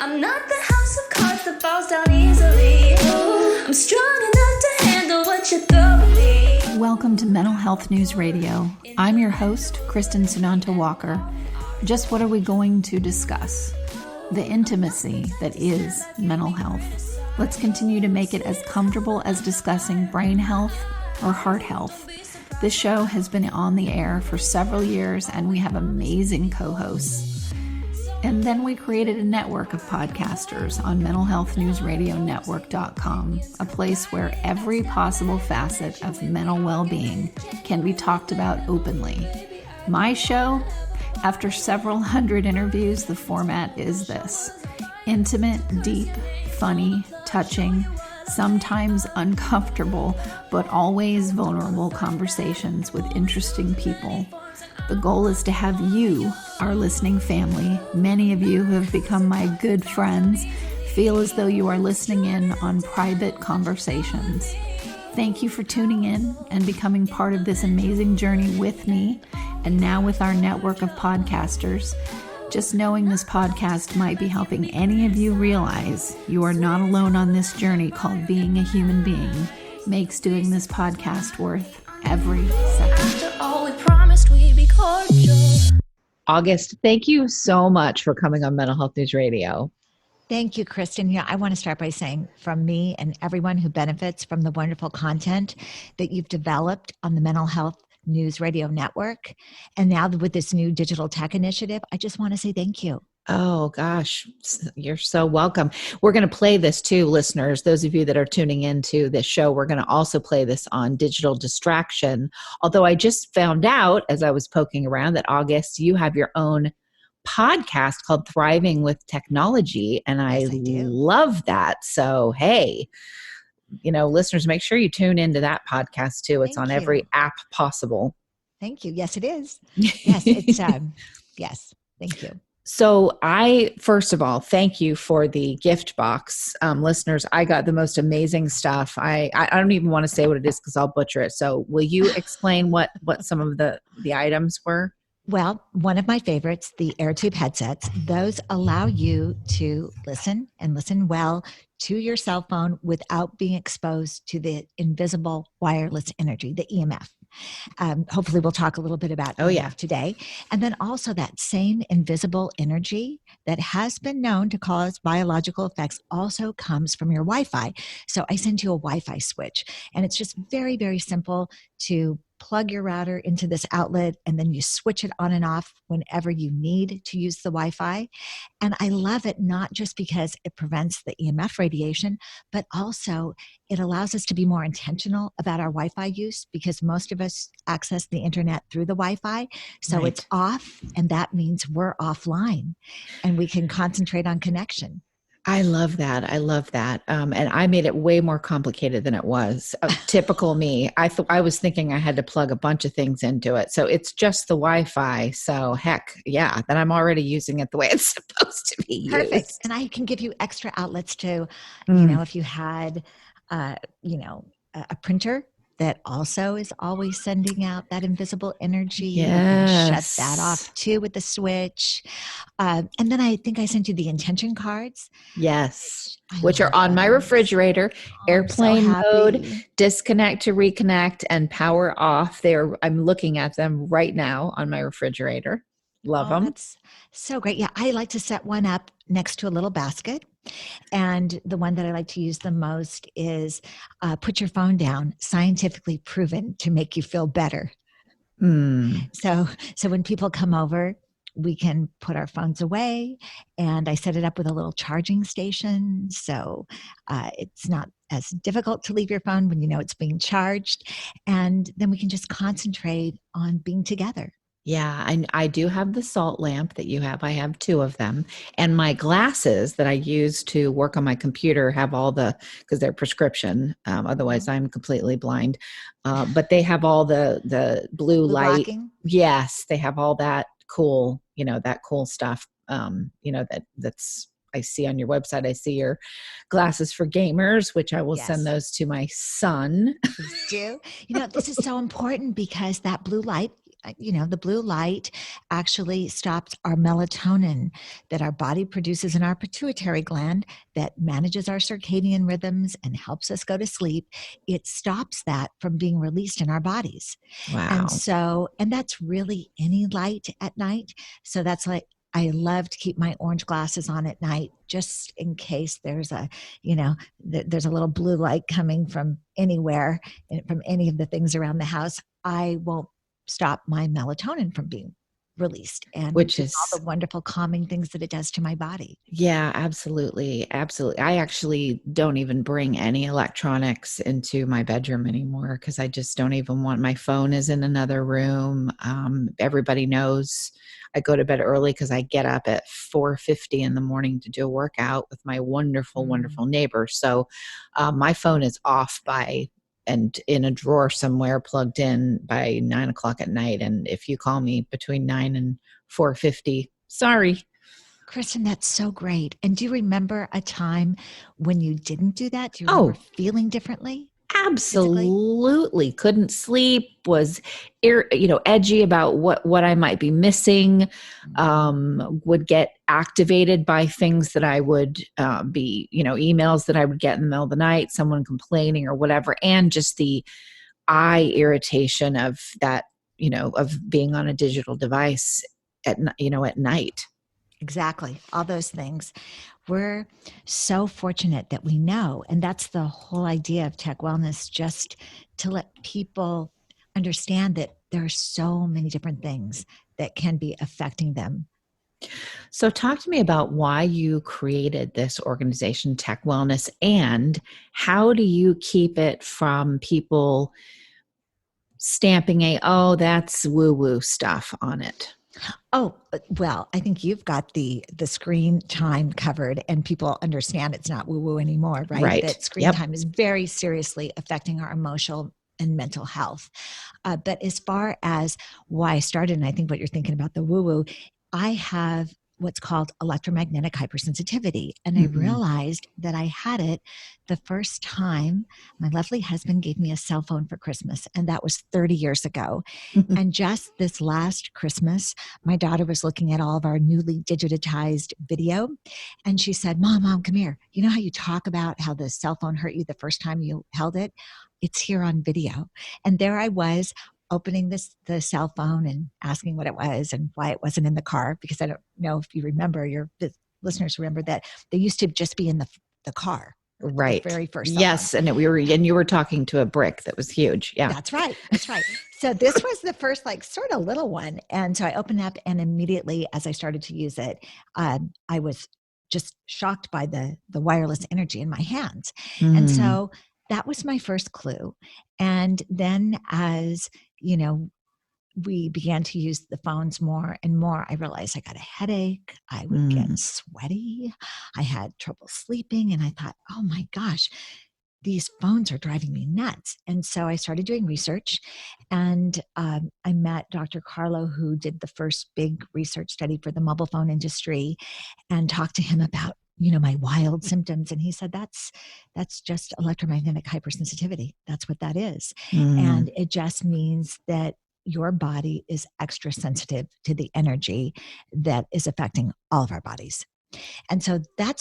I'm not the house of cards that falls down easily. I'm strong enough to handle what you throw at me. Welcome to Mental Health News Radio. I'm your host, Kristin Sunanta Walker. Just what are we going to discuss? The intimacy that is mental health. Let's continue to make it as comfortable as discussing brain health or heart health. This show has been on the air for several years, and we have amazing co-hosts. And then we created a network of podcasters on mentalhealthnewsradionetwork.com, a place where every possible facet of mental well-being can be talked about openly. My show, after several hundred interviews, the format is this: intimate, deep, funny, touching, sometimes uncomfortable, but always vulnerable conversations with interesting people. The goal is to have you, our listening family, many of you who have become my good friends, feel as though you are listening in on private conversations. Thank you for tuning in and becoming part of this amazing journey with me, and now with our network of podcasters. Just knowing this podcast might be helping any of you realize you are not alone on this journey called being a human being makes doing this podcast worth every second. After all we promised, we'd be cordial. August, thank you so much for coming on Mental Health News Radio. Thank you, Kristin. Yeah, I want to start by saying from me and everyone who benefits from the wonderful content that you've developed on the Mental Health News Radio Network, and now with this new digital tech initiative, I just want to say thank you. Oh gosh, you're so welcome. We're going to play this too, listeners. Those of you that are tuning into this show, we're going to also play this on Digital Distraction. Although I just found out as I was poking around that, August, you have your own podcast called Thriving with Technology, and Yes, I I do. love that. So, hey, listeners, make sure you tune into that podcast too. It's Thank on you. every app possible. Thank you. Yes, it is. Yes, it's yes. Thank you. So first of all, thank you for the gift box. Listeners, I got the most amazing stuff. I don't even want to say what it is because I'll butcher it. So will you explain what some of the items were? Well, one of my favorites, the AirTube headsets, those allow you to listen and listen well to your cell phone without being exposed to the invisible wireless energy, the EMF. Hopefully we'll talk a little bit about EMF today. And then also that same invisible energy that has been known to cause biological effects also comes from your Wi-Fi. So I send you a Wi-Fi switch, and it's just very, very simple to plug your router into this outlet, and then you switch it on and off whenever you need to use the Wi-Fi. And I love it not just because it prevents the EMF radiation, but also it allows us to be more intentional about our Wi-Fi use, because most of us access the internet through the Wi-Fi. So Right. It's off, and that means we're offline and we can concentrate on connection. I love that. And I made it way more complicated than it was. Typical me. I was thinking I had to plug a bunch of things into it. So it's just the Wi-Fi. So heck, yeah, then I'm already using it the way it's supposed to be used. Perfect. And I can give you extra outlets too. If you had, a printer that also is always sending out that invisible energy. You can shut that off too with the switch. And then I think I sent you the intention cards. Yes. I Which are love on my those. refrigerator, I'm so airplane mode, happy. disconnect to reconnect, and power off. I'm looking at them right now on my refrigerator. Love them. That's so great. Yeah, I like to set one up next to a little basket. And the one that I like to use the most is put your phone down, scientifically proven to make you feel better. So when people come over, we can put our phones away, and I set it up with a little charging station. So it's not as difficult to leave your phone when you know it's being charged. And then we can just concentrate on being together. Yeah, I do have the salt lamp that you have. I have 2 of them. And my glasses that I use to work on my computer have all because they're prescription. Otherwise, I'm completely blind. But they have all the blue light. Blocking. Yes, they have all that cool, that cool stuff, that's I see on your website. I see your glasses for gamers, which I will send those to my son. Please do. This is so important because that blue light, the blue light actually stops our melatonin that our body produces in our pituitary gland that manages our circadian rhythms and helps us go to sleep. It stops that from being released in our bodies. Wow. And that's really any light at night. So that's like, I love to keep my orange glasses on at night, just in case there's there's a little blue light coming from anywhere, from any of the things around the house. I won't stop my melatonin from being released, and Which is all the wonderful calming things that it does to my body. Yeah, absolutely. Absolutely. I actually don't even bring any electronics into my bedroom anymore because I just don't even want, my phone is in another room. Everybody knows I go to bed early because I get up at 4:50 in the morning to do a workout with my wonderful, wonderful neighbor. So my phone is off and in a drawer somewhere plugged in by 9 o'clock at night. And if you call me between 9 and 4:50, sorry. Kristin, that's so great. And do you remember a time when you didn't do that? Do you remember feeling differently? Absolutely. Couldn't sleep, was edgy about what I might be missing, would get activated by things that I would be, emails that I would get in the middle of the night, someone complaining or whatever, and just the eye irritation of that, of being on a digital device at night. Exactly. All those things. We're so fortunate that we know. And that's the whole idea of tech wellness, just to let people understand that there are so many different things that can be affecting them. So talk to me about why you created this organization, Tech Wellness, and how do you keep it from people stamping that's woo-woo stuff on it? Oh, well, I think you've got the screen time covered, and people understand it's not woo-woo anymore, right? Right. That screen time is very seriously affecting our emotional and mental health. But as far as why I started, and I think what you're thinking about the woo-woo, I have what's called electromagnetic hypersensitivity. And I realized that I had it the first time my lovely husband gave me a cell phone for Christmas. And that was 30 years ago. And just this last Christmas, my daughter was looking at all of our newly digitized video. And she said, Mom, come here. You know how you talk about how the cell phone hurt you the first time you held it? It's here on video. And there I was, opening the cell phone and asking what it was and why it wasn't in the car, because I don't know if you remember, the listeners remember that they used to just be in the car. Right. The very first. Yes. And you were talking to a brick that was huge. Yeah. That's right. So this was the first sort of little one. And so I opened up, and immediately as I started to use it, I was just shocked by the wireless energy in my hands. And so that was my first clue. And then as we began to use the phones more and more, I realized I got a headache. I would get sweaty. I had trouble sleeping. And I thought, oh my gosh, these phones are driving me nuts. And so I started doing research, and I met Dr. Carlo, who did the first big research study for the mobile phone industry, and talked to him about my wild symptoms. And he said, that's just electromagnetic hypersensitivity. That's what that is. And it just means that your body is extra sensitive to the energy that is affecting all of our bodies. And so I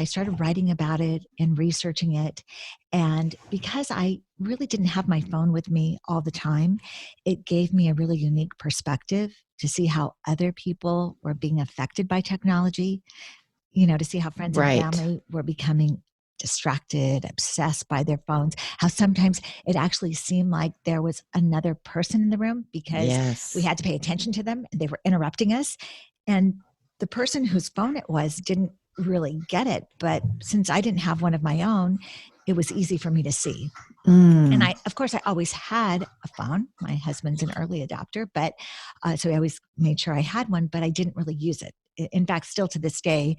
started writing about it and researching it. And because I really didn't have my phone with me all the time, it gave me a really unique perspective to see how other people were being affected by technology, to see how friends and family were becoming distracted, obsessed by their phones, how sometimes it actually seemed like there was another person in the room because we had to pay attention to them and they were interrupting us. And the person whose phone it was didn't really get it. But since I didn't have one of my own, it was easy for me to see. And of course, I always had a phone. My husband's an early adopter, but so I always made sure I had one, but I didn't really use it. In fact, still to this day,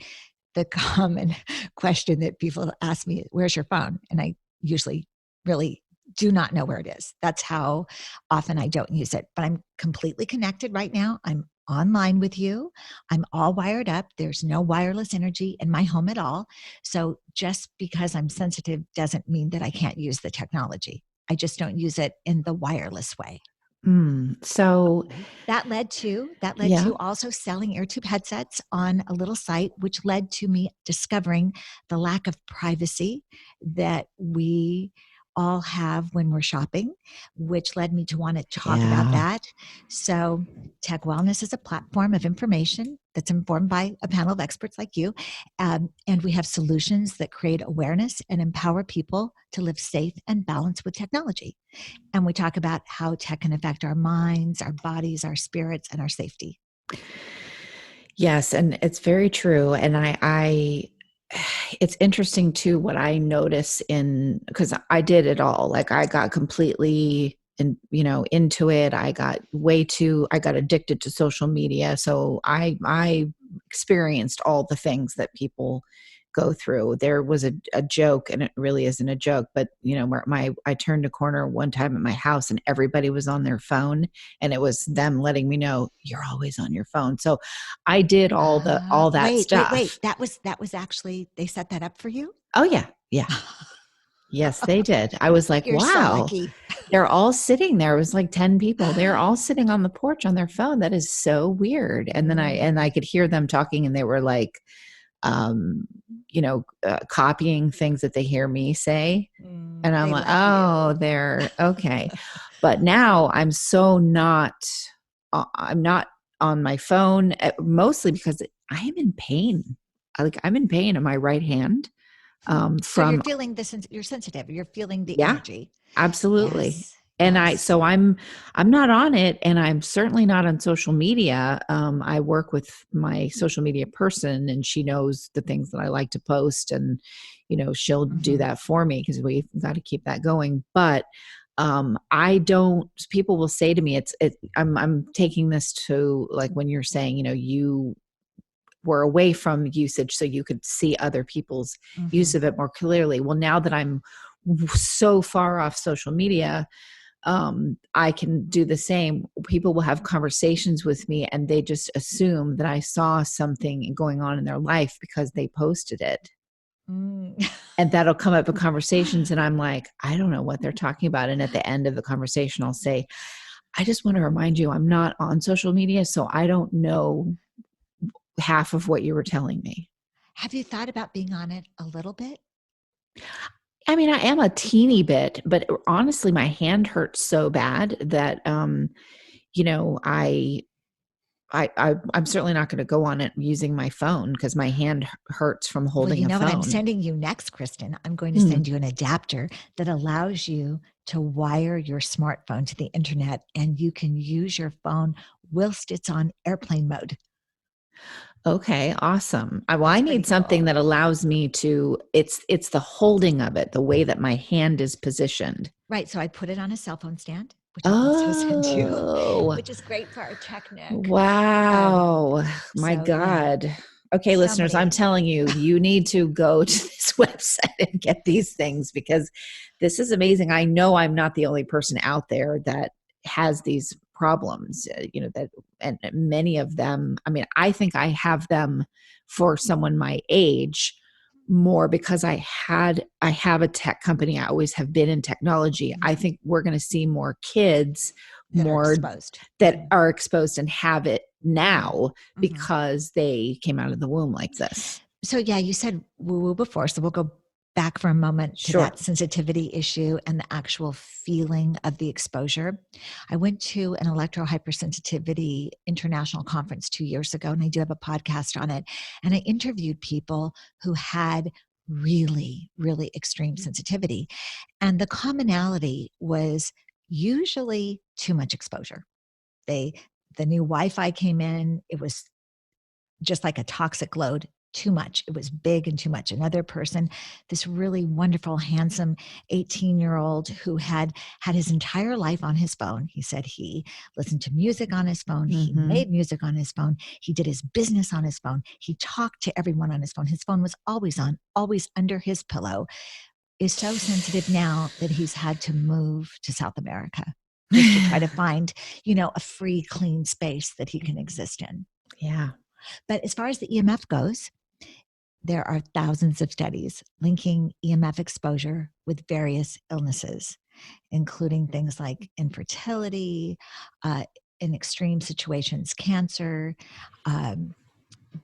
the common question that people ask me, where's your phone? And I usually really do not know where it is. That's how often I don't use it. But I'm completely connected right now. I'm online with you. I'm all wired up. There's no wireless energy in my home at all. So just because I'm sensitive doesn't mean that I can't use the technology. I just don't use it in the wireless way. So, That led to yeah. also selling AirTube headsets on a little site, which led to me discovering the lack of privacy that we all have when we're shopping, which led me to want to talk about Yeah. that. So, Tech Wellness is a platform of information that's informed by a panel of experts like you. And we have solutions that create awareness and empower people to live safe and balanced with technology. And we talk about how tech can affect our minds, our bodies, our spirits, and our safety. Yes, and it's very true. And I it's interesting too what I notice in, because I did it all. Like I got completely into it. I got addicted to social media. So I experienced all the things that people go through. There was a joke, and it really isn't a joke, but where I turned a corner one time at my house and everybody was on their phone, and it was them letting me know, you're always on your phone. So I did all that stuff. That was actually, they set that up for you? Oh yeah. Yeah. Yes, they did. I was like, You're so wow, lucky. they're all sitting there. It was like 10 people. They're all sitting on the porch on their phone. That is so weird. And then I could hear them talking, and they were like, copying things that they hear me say. And I'm They like, love oh, you. they're okay. But now I'm so I'm not on my phone, mostly because I am in pain. I'm in pain in my right hand. So you're From feeling you're sensitive. You're feeling the Yeah, energy. absolutely. Yes. And Yes. I'm not on it, and I'm certainly not on social media. I work with my social media person, and she knows the things that I like to post, and she'll do that for me because we've got to keep that going. But I don't. People will say to me, I'm taking this to, like, when you're saying, you were away from usage so you could see other people's use of it more clearly. Well, now that I'm so far off social media, I can do the same. People will have conversations with me, and they just assume that I saw something going on in their life because they posted it. And that'll come up in conversations, and I'm like, I don't know what they're talking about. And at the end of the conversation, I'll say, I just want to remind you, I'm not on social media, so I don't know half of what you were telling me. Have you thought about being on it a little bit? I mean, I am a teeny bit, but honestly, my hand hurts so bad that, I'm certainly not going to go on it using my phone because my hand hurts from Well, holding you a know what I'm phone. sending you next, Kristin? I'm going to send you an adapter that allows you to wire your smartphone to the internet, and you can use your phone whilst it's on airplane mode. Okay, awesome. Well, It's I pretty need something cool. that allows me to, it's the holding of it, the way that my hand is positioned. Right. So I put it on a cell phone stand, which I'll also send you, Oh, which is great for our tech neck. wow. My So yeah, God. Okay, so listeners, I'm many. telling you, you need to go to this website and get these things because this is amazing. I know I'm not the only person out there that has these problems, and many of them, I mean, I think I have them for someone my age more because I have a tech company. I always have been in technology. I think we're going to see more kids That are more exposed. that are exposed and have it now Mhm. because they came out of the womb like this. So yeah, you said woo woo before, so we'll go back for a moment to Sure. that sensitivity issue and the actual feeling of the exposure. I went to an electro hypersensitivity international conference 2 years ago, and I do have a podcast on it. And I interviewed people who had really, really extreme sensitivity. And the commonality was usually too much exposure. The new Wi-Fi came in, it was just like a toxic load, too much. It was big and too much. Another person, this really wonderful, handsome 18-year-old who had his entire life on his phone. He said he listened to music on his phone. He made music on his phone. He did his business on his phone. He talked to everyone on his phone. His phone was always on, always under his pillow. Is so sensitive now that he's had to move to South America just to try to find, a free, clean space that he can exist in. Yeah. But as far as the EMF goes, there are thousands of studies linking EMF exposure with various illnesses. including things like infertility, in extreme situations, cancer,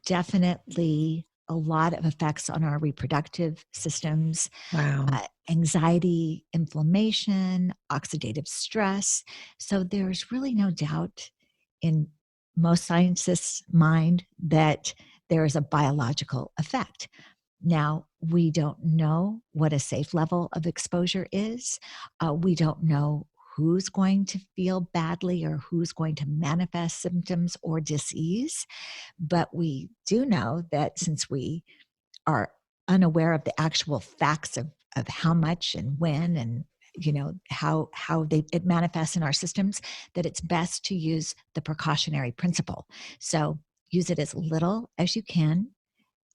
definitely a lot of effects on our reproductive systems, Wow. anxiety, inflammation, oxidative stress. So there's really no doubt in most scientists' mind that there is a biological effect. Now, we don't know what a safe level of exposure is. We don't know who's going to feel badly or who's going to manifest symptoms or dis-ease. But we do know that since we are unaware of the actual facts of how much and when and how it manifests in our systems, that it's best to use the precautionary principle. So use it as little as you can,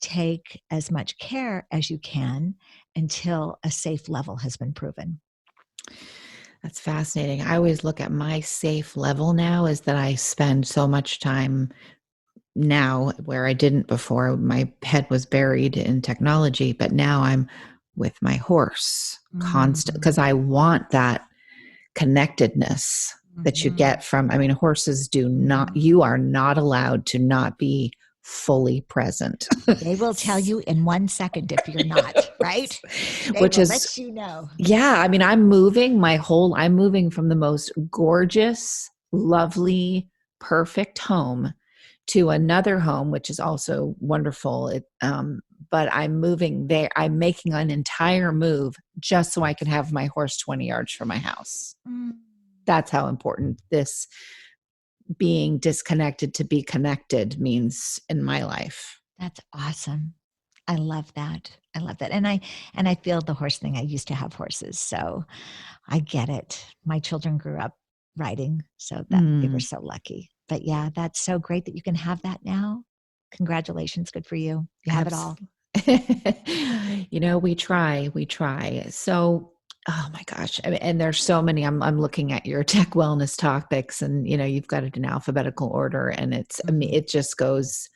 take as much care as you can until a safe level has been proven. That's fascinating. I always look at my safe level now is that I spend so much time now where I didn't before. My head was buried in technology, but now I'm with my horse constant because I want that connectedness that you get from, I mean, horses do not, you are not allowed to not be fully present. They will tell you in 1 second if you're not, right? They Which will is, let you know. yeah, I mean, I'm moving from the most gorgeous, lovely, perfect home to another home, which is also wonderful. But I'm moving there. I'm making an entire move just so I can have my horse 20 yards from my house. That's how important this being disconnected to be connected means in my life. That's awesome. I love that. I love that. And I feel the horse thing. I used to have horses, so I get it. My children grew up riding, so that they were so lucky. But yeah, that's so great that you can have that now. Congratulations. Good for you. You have it all. We try. So, oh my gosh. And there's so many, I'm looking at your tech wellness topics and, you've got it in alphabetical order and it just goes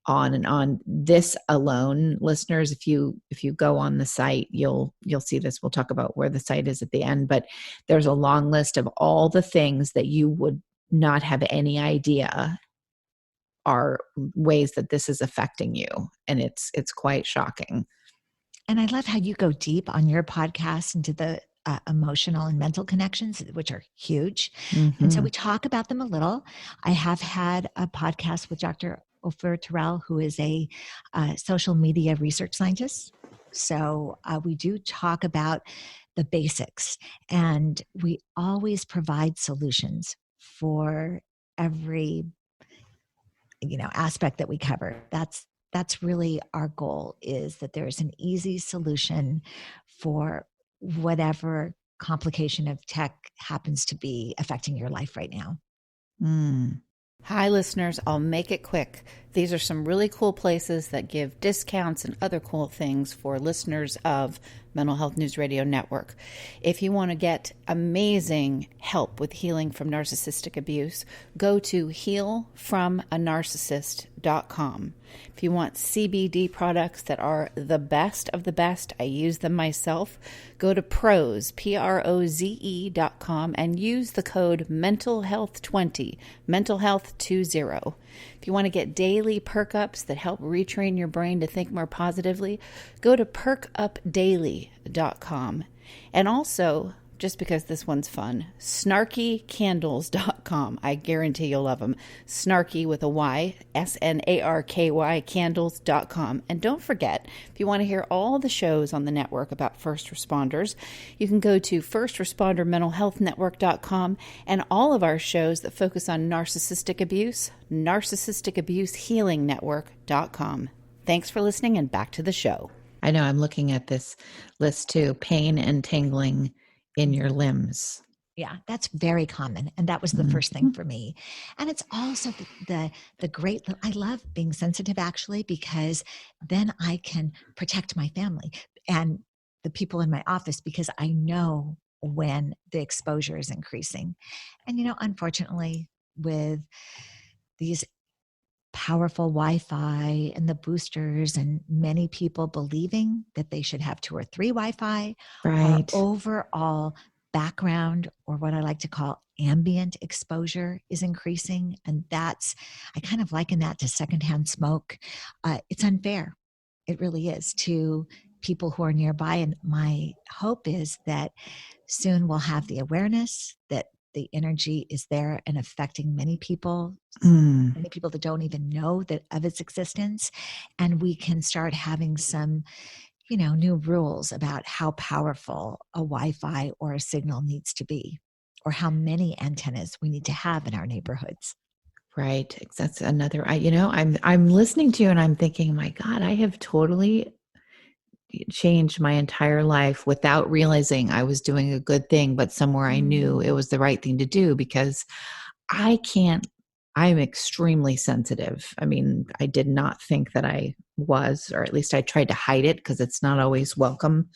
on and on. This alone, listeners, if you go on the site, you'll see this. We'll talk about where the site is at the end, but there's a long list of all the things that you would not have any idea are ways that this is affecting you. And it's quite shocking. And I love how you go deep on your podcast into the emotional and mental connections, which are huge. And so we talk about them a little. I have had a podcast with Dr. Ofer Terrell, who is a social media research scientist. So we do talk about the basics, and we always provide solutions for every aspect that we cover. That's really our goal, is that there is an easy solution for whatever complication of tech happens to be affecting your life right now. Hi, listeners. I'll make it quick. These are some really cool places that give discounts and other cool things for listeners of Mental Health News Radio Network. If you want to get amazing help with healing from narcissistic abuse, go to healfromanarcissist.com. If you want CBD products that are the best of the best, I use them myself, go to proze.com and use the code mentalhealth20, mentalhealth20. If you want to get daily perk ups that help retrain your brain to think more positively, go to perkupdaily.com. And also, just because this one's fun, snarkycandles.com. I guarantee you'll love them. Snarky with a Y, SNARKY candles.com. And don't forget, if you want to hear all the shows on the network about first responders, you can go to firstresponder.mentalhealthnetwork.com, and all of our shows that focus on narcissistic abuse, narcissistabusehealingnetwork.com. Thanks for listening, and back to the show. I know, I'm looking at this list too. Pain and tingling in your limbs. Yeah, that's very common. And that was the first thing for me. And it's also the great, I love being sensitive actually, because then I can protect my family and the people in my office, because I know when the exposure is increasing. And, unfortunately, with these powerful Wi-Fi and the boosters and many people believing that they should have 2 or 3 Wi-Fi, right, overall background, or what I like to call ambient exposure, is increasing. And I kind of liken that to secondhand smoke. It's unfair. It really is, to people who are nearby. And my hope is that soon we'll have the awareness that the energy is there and affecting many people, many people that don't even know that of its existence. And we can start having some, new rules about how powerful a Wi-Fi or a signal needs to be, or how many antennas we need to have in our neighborhoods. Right. That's another, I'm listening to you and I'm thinking, my God, I have totally changed my entire life without realizing I was doing a good thing, but somewhere I knew it was the right thing to do, because I'm extremely sensitive. I mean, I did not think that I was, or at least I tried to hide it because it's not always welcome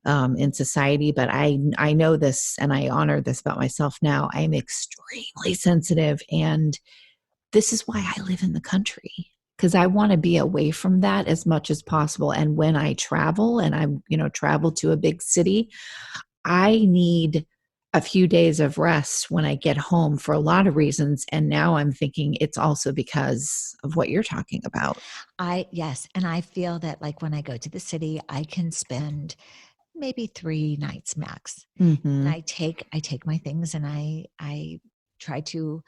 in society. But I know this, and I honor this about myself now. I'm extremely sensitive, and this is why I live in the country, because I want to be away from that as much as possible. And when I travel, and I'm, travel to a big city, I need a few days of rest when I get home for a lot of reasons. And now I'm thinking it's also because of what you're talking about. Yes. And I feel that, like, when I go to the city, I can spend maybe 3 nights max. And I take my things, and I try to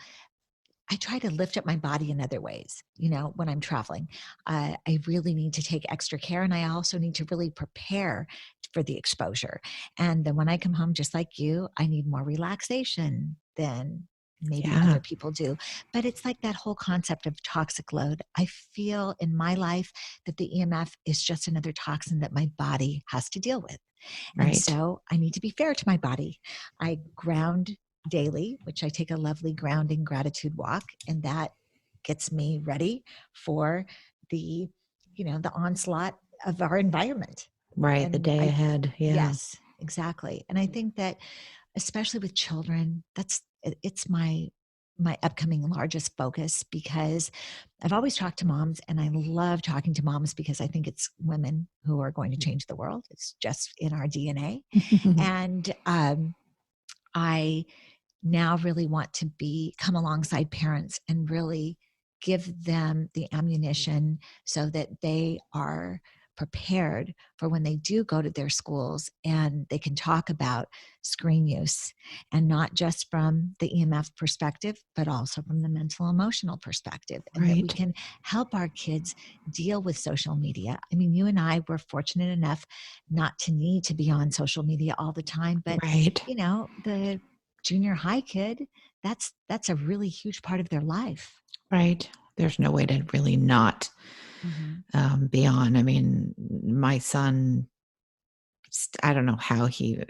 lift up my body in other ways. When I'm traveling, I really need to take extra care, and I also need to really prepare for the exposure. And then when I come home, just like you, I need more relaxation than maybe other people do. But it's like that whole concept of toxic load. I feel in my life that the EMF is just another toxin that my body has to deal with. And so I need to be fair to my body. I ground daily, which I take a lovely grounding gratitude walk, and that gets me ready for the onslaught of our environment. Right. And the day ahead. Yeah. Yes, exactly. And I think that, especially with children, it's my upcoming largest focus, because I've always talked to moms, and I love talking to moms because I think it's women who are going to change the world. It's just in our DNA. And I now really want to come alongside parents and really give them the ammunition so that they are prepared for when they do go to their schools, and they can talk about screen use, and not just from the EMF perspective, but also from the mental emotional perspective, and that we can help our kids deal with social media. I mean, you and I were fortunate enough not to need to be on social media all the time, but the junior high kid, that's a really huge part of their life. Right. There's no way to really not be on. I mean, my son, I don't know how he's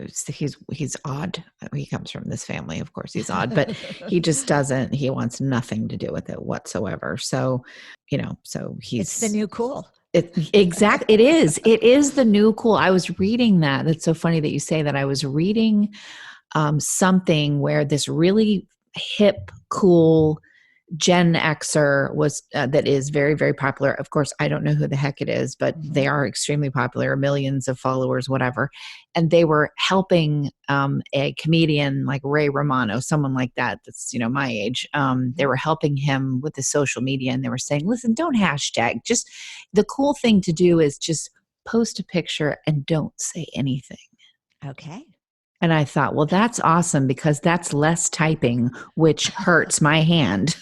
odd. He comes from this family, of course he's odd, but he just doesn't, he wants nothing to do with it whatsoever. So, It's the new cool. It is the new cool. I was reading that. It's so funny that you say that. I was reading something where this really hip, cool Gen Xer was that is very, very popular. Of course, I don't know who the heck it is, but they are extremely popular, millions of followers, whatever. And they were helping a comedian like Ray Romano, someone like that, that's, my age. They were helping him with the social media, and they were saying, listen, don't hashtag. Just the cool thing to do is just post a picture and don't say anything. Okay. And I thought, well, that's awesome, because that's less typing, which hurts my hand.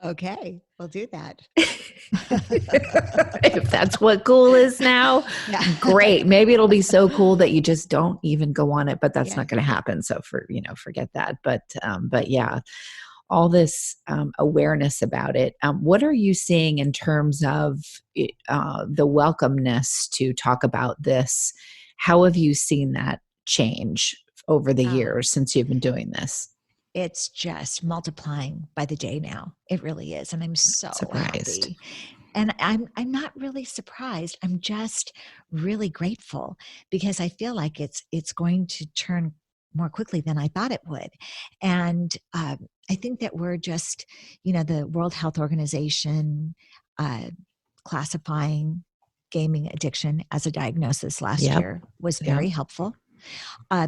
Okay, we'll do that. If that's what cool is now, great. Maybe it'll be so cool that you just don't even go on it, but that's not going to happen. So forget that. But yeah, all this awareness about it. What are you seeing in terms of the welcomeness to talk about this? How have you seen that change over the years since you've been doing this? It's just multiplying by the day now. It really is. And I'm so surprised. Happy. And I'm not really surprised. I'm just really grateful, because I feel like it's going to turn more quickly than I thought it would. And I think that we're just, the World Health Organization classifying gaming addiction as a diagnosis last Yep. year was very helpful.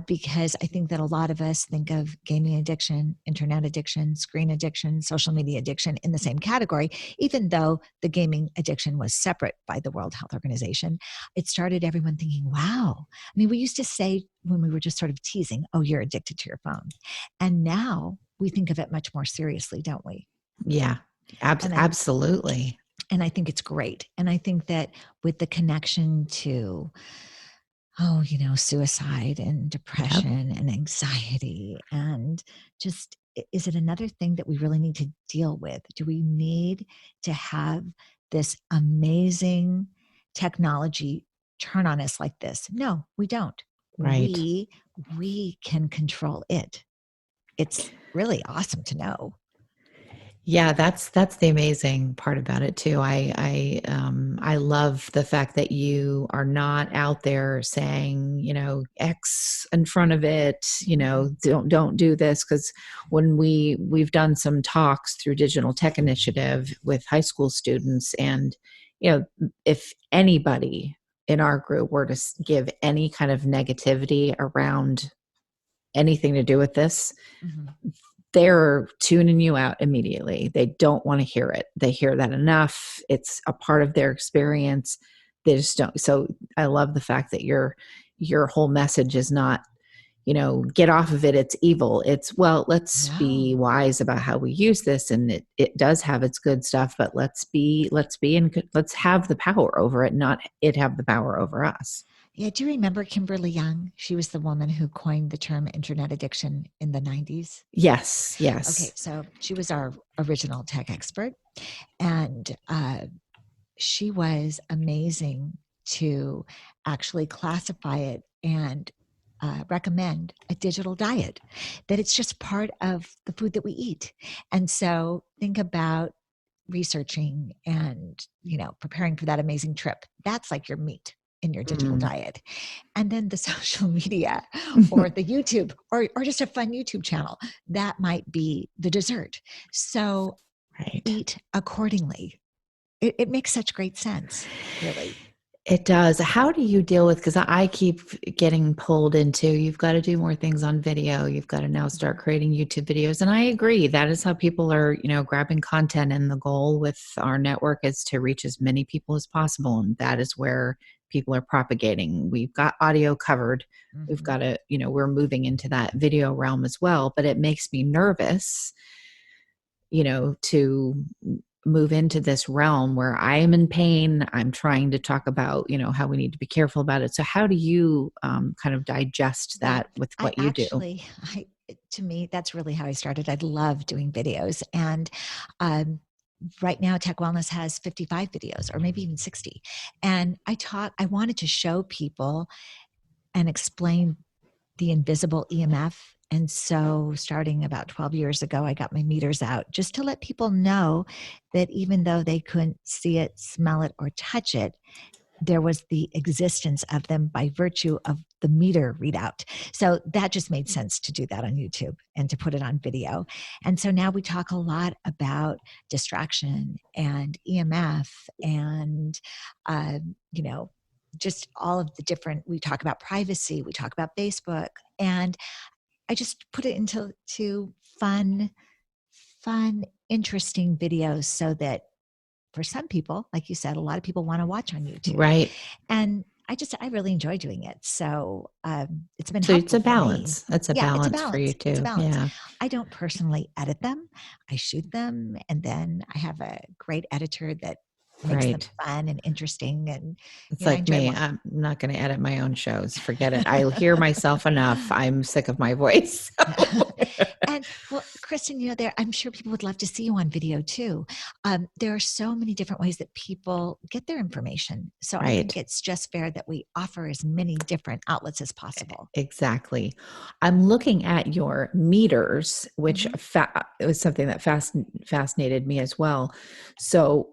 Because I think that a lot of us think of gaming addiction, internet addiction, screen addiction, social media addiction in the same category, even though the gaming addiction was separate by the World Health Organization. It started everyone thinking, wow. I mean, we used to say when we were just sort of teasing, oh, you're addicted to your phone. And now we think of it much more seriously, don't we? Yeah, absolutely. And I think it's great. And I think that with the connection to suicide and depression and anxiety, and just, is it another thing that we really need to deal with? Do we need to have this amazing technology turn on us like this? No, we don't. Right. We can control it. It's really awesome to know. Yeah, that's the amazing part about it too. I love the fact that you are not out there saying, X in front of it, don't do this. Because when we've done some talks through Digital Tech Initiative with high school students, and if anybody in our group were to give any kind of negativity around anything to do with this, they're tuning you out immediately. They don't want to hear it. They hear that enough. It's a part of their experience. They just don't. So I love the fact that your whole message is not, get off of it. It's evil. It's, well, let's be wise about how we use this. And it does have its good stuff, but let's have the power over it, not it have the power over us. Yeah. Do you remember Kimberly Young? She was the woman who coined the term internet addiction in the 90s. Yes. Okay. So she was our original tech expert, and she was amazing to actually classify it and recommend a digital diet, that it's just part of the food that we eat. And so think about researching and, preparing for that amazing trip. That's like your meat in your digital diet. And then the social media or the YouTube or just a fun YouTube channel, that might be the dessert. So eat accordingly. It makes such great sense, really. It does. How do you deal with, because I keep getting pulled into, you've got to do more things on video. You've got to now start creating YouTube videos. And I agree. That is how people are, grabbing content. And the goal with our network is to reach as many people as possible. And that is where people are propagating. We've got audio covered. We've got to, we're moving into that video realm as well. But it makes me nervous, to move into this realm where I am in pain. I'm trying to talk about, how we need to be careful about it. So how do you kind of digest that with what you do? To me, that's really how I started. I love doing videos. And right now, Tech Wellness has 55 videos or maybe even 60. And I wanted to show people and explain the invisible EMF. And so starting about 12 years ago, I got my meters out just to let people know that even though they couldn't see it, smell it, or touch it, there was the existence of them by virtue of the meter readout. So that just made sense to do that on YouTube and to put it on video. And so now we talk a lot about distraction and EMF and, just all of the different, we talk about privacy, we talk about Facebook, and I just put it into fun, interesting videos so that for some people, like you said, a lot of people want to watch on YouTube. Right. And I really enjoy doing it. So it's been so helpful it's a for balance. me. It's a balance for you too. It's a balance. Yeah. I don't personally edit them. I shoot them, and then I have a great editor that makes them fun and interesting. And it's like me. I'm not going to edit my own shows. Forget it. I hear myself enough. I'm sick of my voice. And well, Kristin, I'm sure people would love to see you on video too. There are so many different ways that people get their information. So I think it's just fair that we offer as many different outlets as possible. Exactly. I'm looking at your meters, which it was something that fascinated me as well. So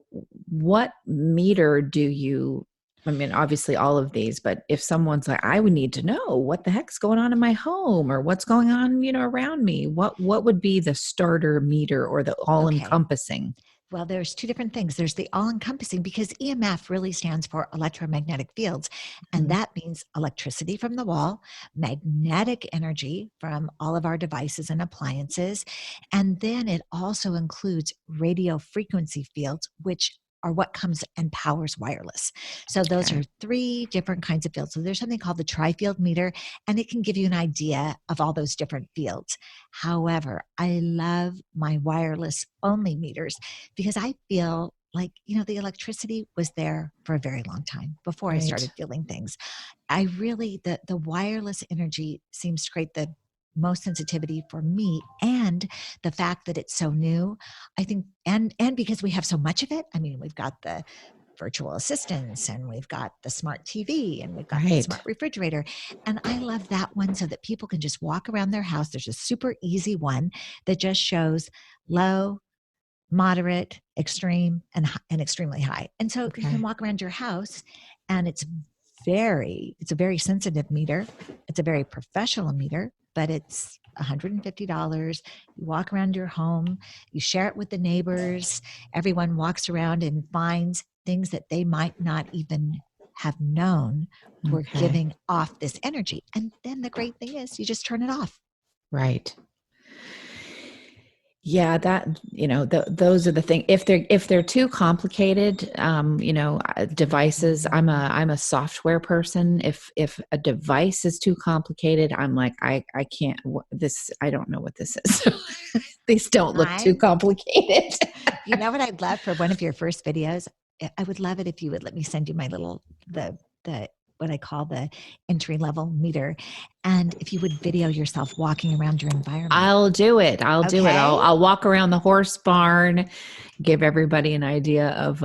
what meter do you, I mean, obviously all of these, but if someone's like, I would need to know what the heck's going on in my home or what's going on, around me, what would be the starter meter or the all encompassing? Well, there's two different things. There's the all-encompassing, because EMF really stands for electromagnetic fields, and Mhm. that means electricity from the wall, magnetic energy from all of our devices and appliances, and then it also includes radio frequency fields, which are what comes and powers wireless. So those Okay. are three different kinds of fields. So there's something called the tri-field meter, and it can give you an idea of all those different fields. However, I love my wireless only meters because I feel like, the electricity was there for a very long time before I Right. started feeling things. I really, the wireless energy seems to create the most sensitivity for me, and the fact that it's so new, I think, and because we have so much of it. I mean, we've got the virtual assistants, and we've got the smart TV, and we've got the Right. smart refrigerator. And I love that one so that people can just walk around their house. There's a super easy one that just shows low, moderate, extreme, and extremely high. And so you Okay. can walk around your house, and it's a very sensitive meter. It's a very professional meter, but it's $150. You walk around your home, you share it with the neighbors. Everyone walks around and finds things that they might not even have known were Okay. giving off this energy. And then the great thing is you just turn it off. Right. Yeah, that, those are the thing. If they're too complicated, devices, I'm a software person. If a device is too complicated, I'm like, I can't, I don't know what this is. These don't look too complicated. You know what I'd love for one of your first videos? I would love it if you would let me send you my little, the what I call the entry level meter. And if you would video yourself walking around your environment. I'll do it. I'll do it. Okay. I'll walk around the horse barn, give everybody an idea of,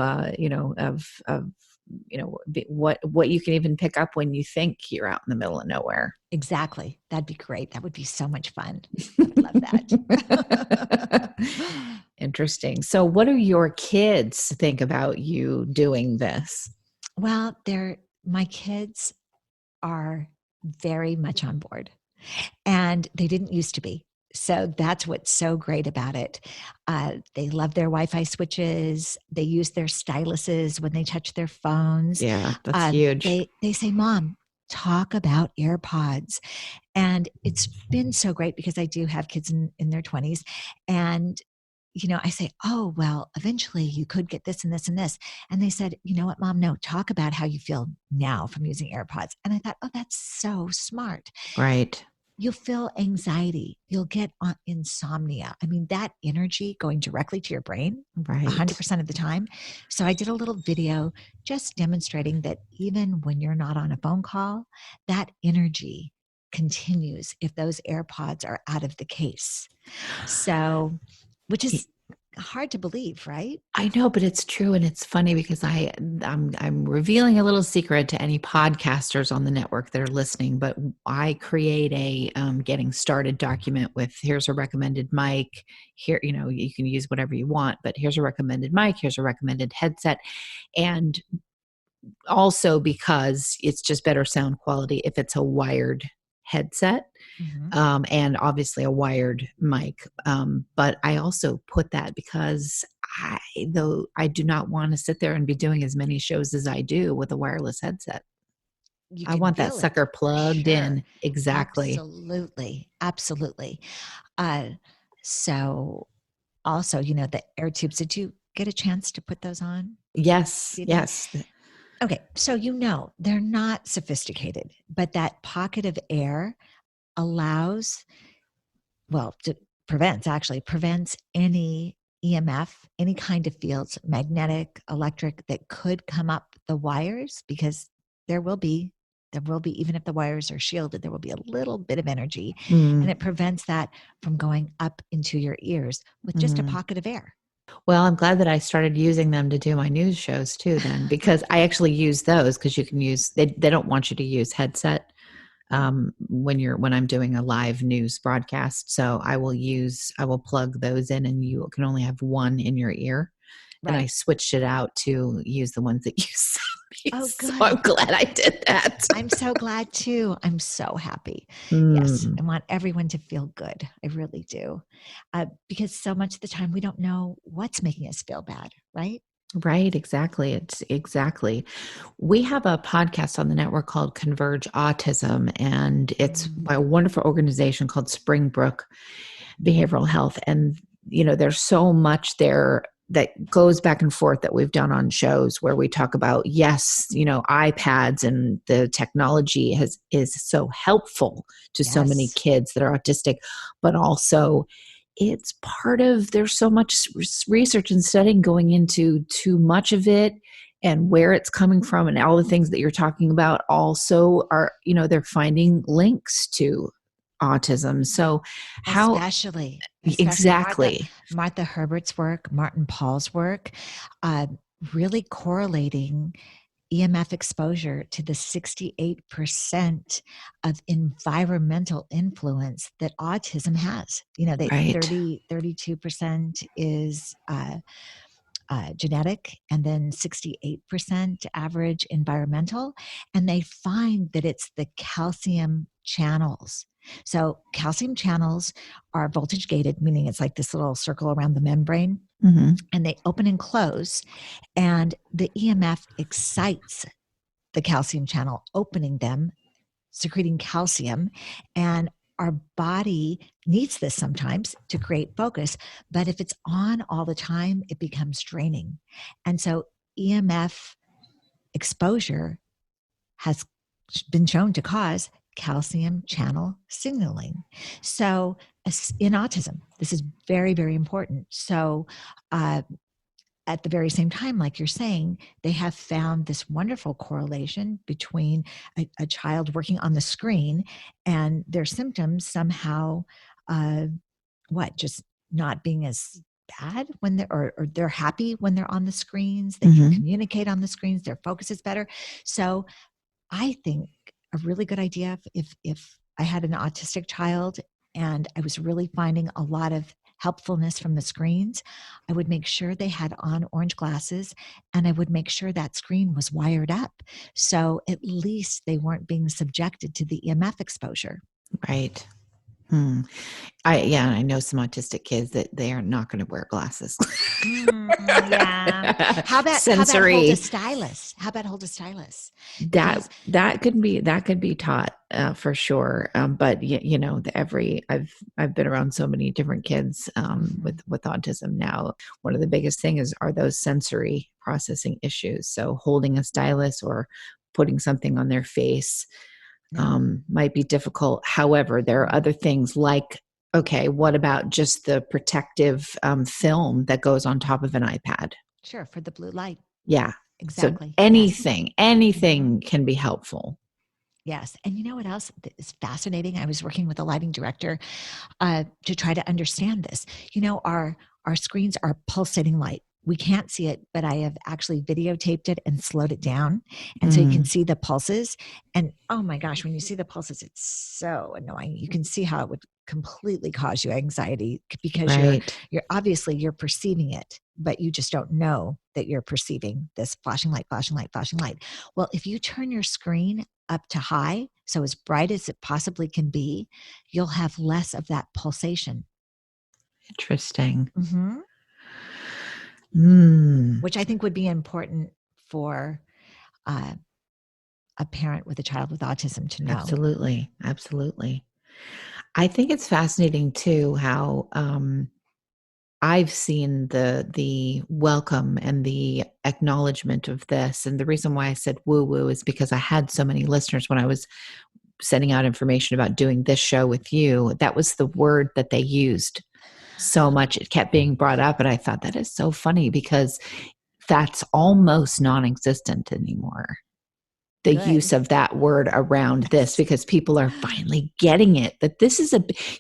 what you can even pick up when you think you're out in the middle of nowhere. Exactly. That'd be great. That would be so much fun. I would love that. Interesting. So what do your kids think about you doing this? Well, my kids are very much on board, and they didn't used to be. So that's what's so great about it. They love their Wi-Fi switches. They use their styluses when they touch their phones. Yeah, that's huge. They say, "Mom, talk about AirPods." And it's been so great because I do have kids in their 20s. And I say, "Oh, well, eventually you could get this and this and this." And they said, "You know what, Mom? No, talk about how you feel now from using AirPods." And I thought, oh, that's so smart. Right. You'll feel anxiety. You'll get insomnia. I mean, that energy going directly to your brain Right. 100% of the time. So I did a little video just demonstrating that even when you're not on a phone call, that energy continues if those AirPods are out of the case. So, which is hard to believe, right? I know, but it's true. And it's funny because I'm revealing a little secret to any podcasters on the network that are listening, but I create a getting started document with, here's a recommended mic here, you can use whatever you want, but here's a recommended mic, here's a recommended headset. And also because it's just better sound quality if it's a wired headset. Mm-hmm. And obviously a wired mic. But I also put that because I do not want to sit there and be doing as many shows as I do with a wireless headset. I want that sucker plugged in. Exactly. Absolutely. Absolutely. So also, the air tubes, did you get a chance to put those on? Yes. Yes. Okay. So, they're not sophisticated, but that pocket of air prevents any EMF, any kind of fields, magnetic, electric, that could come up the wires, because there will be, even if the wires are shielded, there will be a little bit of energy, and it prevents that from going up into your ears with just a pocket of air. Well, I'm glad that I started using them to do my news shows too then, because I actually use those, because you can use, they don't want you to use headset when I'm doing a live news broadcast. So I will plug those in, and you can only have one in your ear. Right. And I switched it out to use the ones that you sent me. Oh, So good. I'm glad I did that. I'm so glad too. I'm so happy. Yes, Mm, I want everyone to feel good. I really do. Because so much of the time we don't know what's making us feel bad, right? right, exactly. It's exactly. We have a podcast on the network called Converge Autism, and it's by a wonderful organization called Springbrook Behavioral Health. And, there's so much there that goes back and forth that we've done on shows where we talk about, yes, iPads and the technology is so helpful to so many Yes. kids that are autistic, but also it's part of, there's so much research and studying going into too much of it and where it's coming from, and all the things that you're talking about also are, they're finding links to autism. So how Especially exactly? Martha Herbert's work, Martin Paul's work, uh, really correlating EMF exposure to the 68% of environmental influence that autism has. Right. 32% is genetic, and then 68% average environmental. And they find that it's the calcium channels. So, calcium channels are voltage gated, meaning it's like this little circle around the membrane, Hmm. and they open and close. And the EMF excites the calcium channel, opening them, secreting calcium. And our body needs this sometimes to create focus. But if it's on all the time, it becomes draining. And so EMF exposure has been shown to cause calcium channel signaling. So in autism, this is very, very important. So at the very same time, like you're saying, they have found this wonderful correlation between a child working on the screen and their symptoms somehow, uh, just not being as bad when they're, or they're happy when they're on the screens. They can communicate on the screens. Their focus is better. So I think a really good idea if I had an autistic child and I was really finding a lot of helpfulness from the screens, I would make sure they had on orange glasses, and I would make sure that screen was wired up. So at least they weren't being subjected to the EMF exposure. Right. I know some autistic kids that they are not going to wear glasses. Yeah. How about hold a Sensory. stylus? How about hold a stylus? That could be taught for sure. But I've been around so many different kids with autism now. One of the biggest things are those sensory processing issues. So holding a stylus or putting something on their face might be difficult. However, there are other things like, okay, what about just the protective film that goes on top of an iPad? Sure, for the blue light. Yeah. Exactly. So anything can be helpful. Yes. And you know what else is fascinating? I was working with a lighting director to try to understand this. Our screens are pulsating light. We can't see it, but I have actually videotaped it and slowed it down. And so you can see the pulses. And oh my gosh, when you see the pulses, it's so annoying. You can see how it would completely cause you anxiety because Right. you're perceiving it, but you just don't know that you're perceiving this flashing light, flashing light, flashing light. Well, if you turn your screen up to high, so as bright as it possibly can be, you'll have less of that pulsation. Interesting. Which I think would be important for a parent with a child with autism to know. Absolutely. Absolutely. I think it's fascinating too how I've seen the welcome and the acknowledgement of this. And the reason why I said woo woo is because I had so many listeners when I was sending out information about doing this show with you. That was the word that they used so much. It kept being brought up. And I thought that is so funny because that's almost non-existent anymore. The Good. use of that word around this, because people are finally getting it, that this is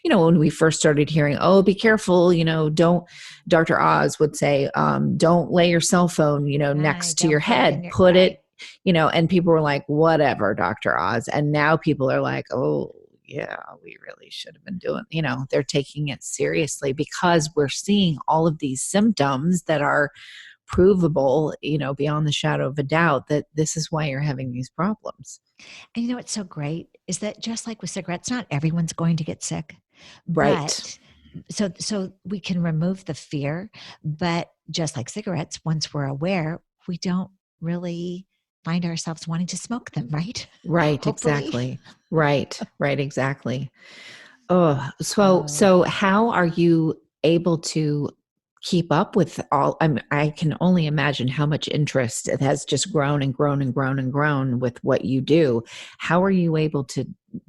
when we first started hearing, oh, be careful, don't, Dr. Oz would say, don't lay your cell phone, next to your head, put it, and people were like, whatever, Dr. Oz. And now people are like, oh yeah, we really should have been doing, they're taking it seriously because we're seeing all of these symptoms that are provable, beyond the shadow of a doubt that this is why you're having these problems. And what's so great is that just like with cigarettes, not everyone's going to get sick. Right. But so we can remove the fear, but just like cigarettes, once we're aware, we don't really find ourselves wanting to smoke them, right? Right, Hopefully. exactly. Right, exactly. Oh, so how are you able to keep up with all? I can only imagine how much interest it has just grown and grown and grown and grown with what you do. How are you able to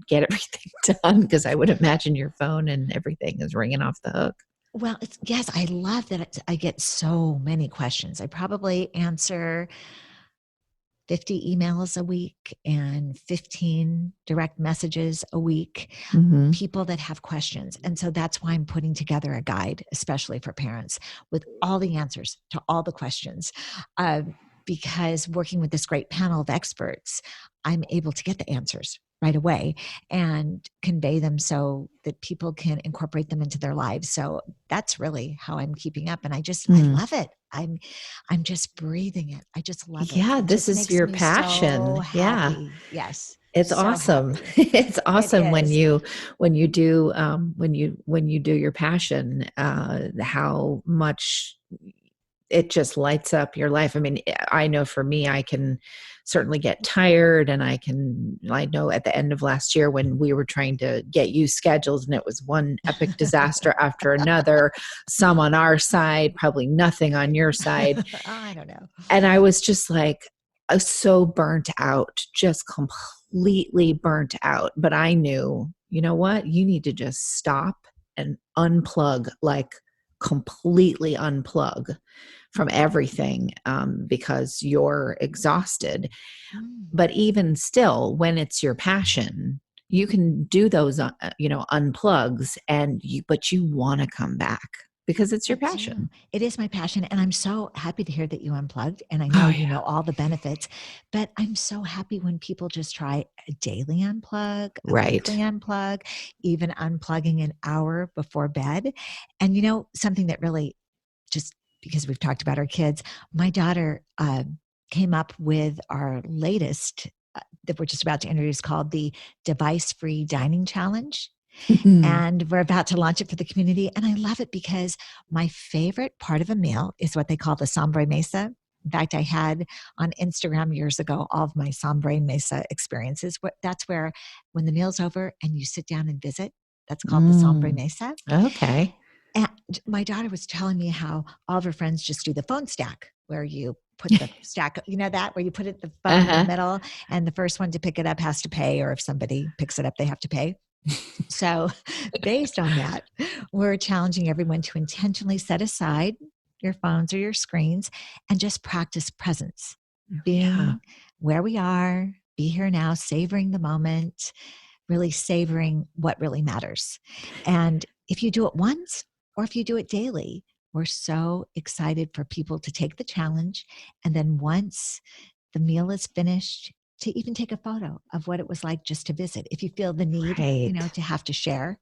get everything done? Because I would imagine your phone and everything is ringing off the hook. Well, yes, I love that I get so many questions. I probably answer 50 emails a week and 15 direct messages a week, people that have questions. And so that's why I'm putting together a guide, especially for parents, with all the answers to all the questions. Because working with this great panel of experts, I'm able to get the answers right away and convey them so that people can incorporate them into their lives. So that's really how I'm keeping up. And I love it. I'm just breathing it. I just love it. Yeah, It this just is makes your me passion. so happy. Yes. It's so awesome. happy. It's awesome when is. you do your passion, how much it just lights up your life. I mean, I know for me, I can certainly get tired, and I know at the end of last year when we were trying to get you scheduled and it was one epic disaster after another, some on our side, probably nothing on your side. I don't know. And I was just like, so burnt out, just completely burnt out. But I knew, you know what? You need to just stop and unplug, like completely unplug from everything, because you're exhausted. But even still, when it's your passion, you can do those, unplugs, but you want to come back because it's your passion. It is my passion. And I'm so happy to hear that you unplugged. And I know you know all the benefits, but I'm so happy when people just try a daily unplug, a weekly unplug, even unplugging an hour before bed. And something that really, just because we've talked about our kids, my daughter came up with our latest that we're just about to introduce, called the Device-Free Dining Challenge. And we're about to launch it for the community. And I love it because my favorite part of a meal is what they call the sobremesa. In fact, I had on Instagram years ago all of my sobremesa experiences. That's where when the meal's over and you sit down and visit, that's called the sobremesa. Okay. And my daughter was telling me how all of her friends just do the phone stack, where you put the stack, where you put the phone in the middle, and the first one to pick it up has to pay, or if somebody picks it up, they have to pay. So based on that, we're challenging everyone to intentionally set aside your phones or your screens and just practice presence, being where we are, be here now, savoring the moment, really savoring what really matters. And if you do it once or if you do it daily, we're so excited for people to take the challenge. And then once the meal is finished, to even take a photo of what it was like just to visit. If you feel the need, to have to share,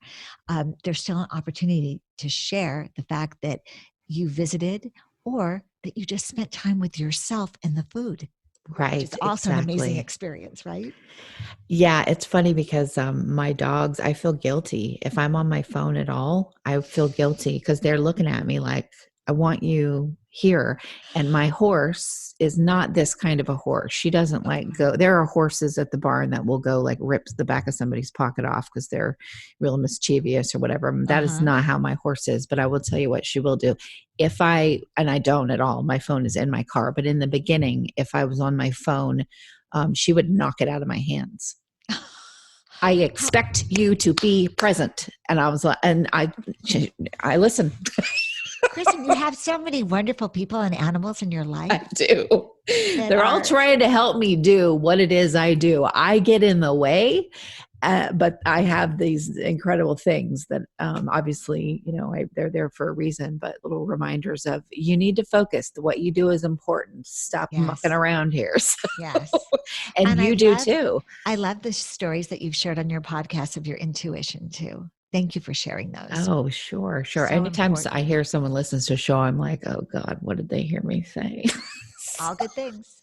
there's still an opportunity to share the fact that you visited or that you just spent time with yourself and the food. Right. It's also an amazing experience, right? Yeah. It's funny because my dogs, I feel guilty. If I'm on my phone at all, I feel guilty because they're looking at me like, I want you here. And my horse is not this kind of a horse. She doesn't go. There are horses at the barn that will go rip the back of somebody's pocket off because they're real mischievous or whatever. That is not how my horse is. But I will tell you what she will do. And I don't at all, my phone is in my car. But in the beginning, if I was on my phone, she would knock it out of my hands. I expect you to be present. And I was like, and I listen. Kristin, you have so many wonderful people and animals in your life. I do. They're all trying to help me do what it is I do. I get in the way, but I have these incredible things that obviously, they're there for a reason, but little reminders of you need to focus. What you do is important. Stop mucking around here. So, and you do too. I love the stories that you've shared on your podcast of your intuition too. Thank you for sharing those. Oh, sure. So Anytime important. I hear someone listens to a show, I'm like, oh God, what did they hear me say? All good things.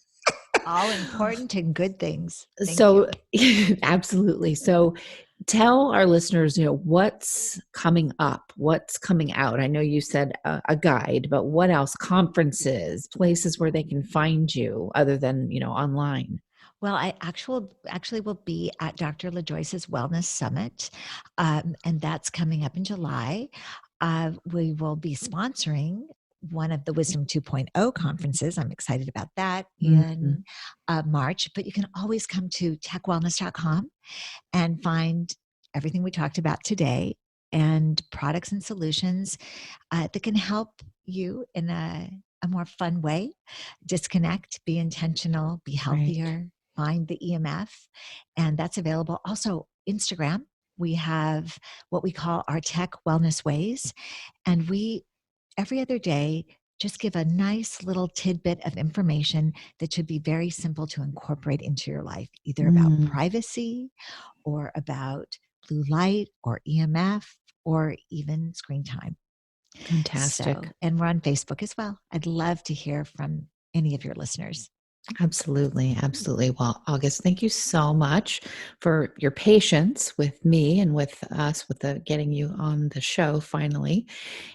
All important and good things. Thank So you. absolutely. So tell our listeners, what's coming up, what's coming out. I know you said a guide, but what else? Conferences, places where they can find you other than, online. Well, I actually will be at Dr. LaJoyce's Wellness Summit, and that's coming up in July. We will be sponsoring one of the Wisdom 2.0 conferences. I'm excited about that in March, but you can always come to techwellness.com and find everything we talked about today and products and solutions that can help you in a more fun way. Disconnect, be intentional, be healthier, find the EMF, and that's available. Also, Instagram, we have what we call our Tech Wellness Ways, and we every other day just give a nice little tidbit of information that should be very simple to incorporate into your life, either about privacy or about blue light or EMF or even screen time. Fantastic. And we're on Facebook as well. I'd love to hear from any of your listeners. Absolutely. Absolutely. Well, August, thank you so much for your patience with me and with us with getting you on the show finally,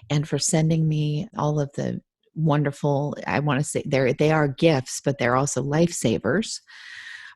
and for sending me all of the wonderful, I want to say they are gifts, but they're also lifesavers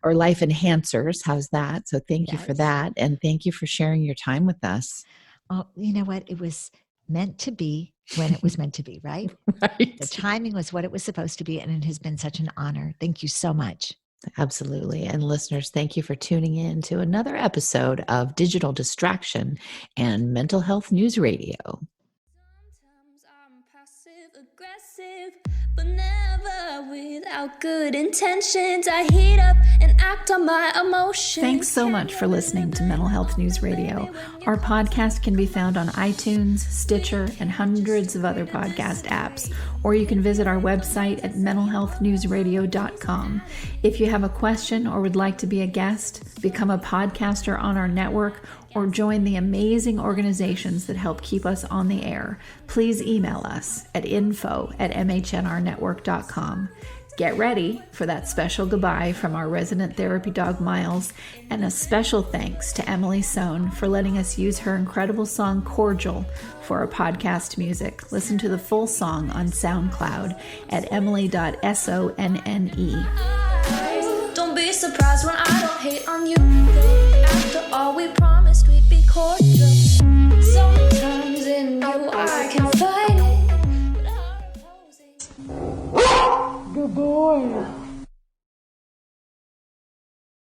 or life enhancers. How's that? So thank you for that. And thank you for sharing your time with us. Oh, you know what? It was meant to be when it was meant to be, right? Right. The timing was what it was supposed to be, and it has been such an honor. Thank you so much. Absolutely. And listeners, thank you for tuning in to another episode of Digital Distraction and Mental Health News Radio. Sometimes I'm passive aggressive, but never without good intentions. I heat up and act on my emotions. Thanks so much for listening to Mental Health News Radio. Our podcast can be found on iTunes, Stitcher, and hundreds of other podcast apps, or you can visit our website at mentalhealthnewsradio.com. If you have a question or would like to be a guest, become a podcaster on our network, or join the amazing organizations that help keep us on the air, please email us at info@mhnrnetwork.com. Get ready for that special goodbye from our resident therapy dog, Miles, and a special thanks to Emily Sohn for letting us use her incredible song, Cordial, for our podcast music. Listen to the full song on SoundCloud at emily.sonne. Don't be surprised when I don't hate on you. After all, we promised we'd be cordial. Sometimes in you I can fight it, but I'm opposing. Good boy.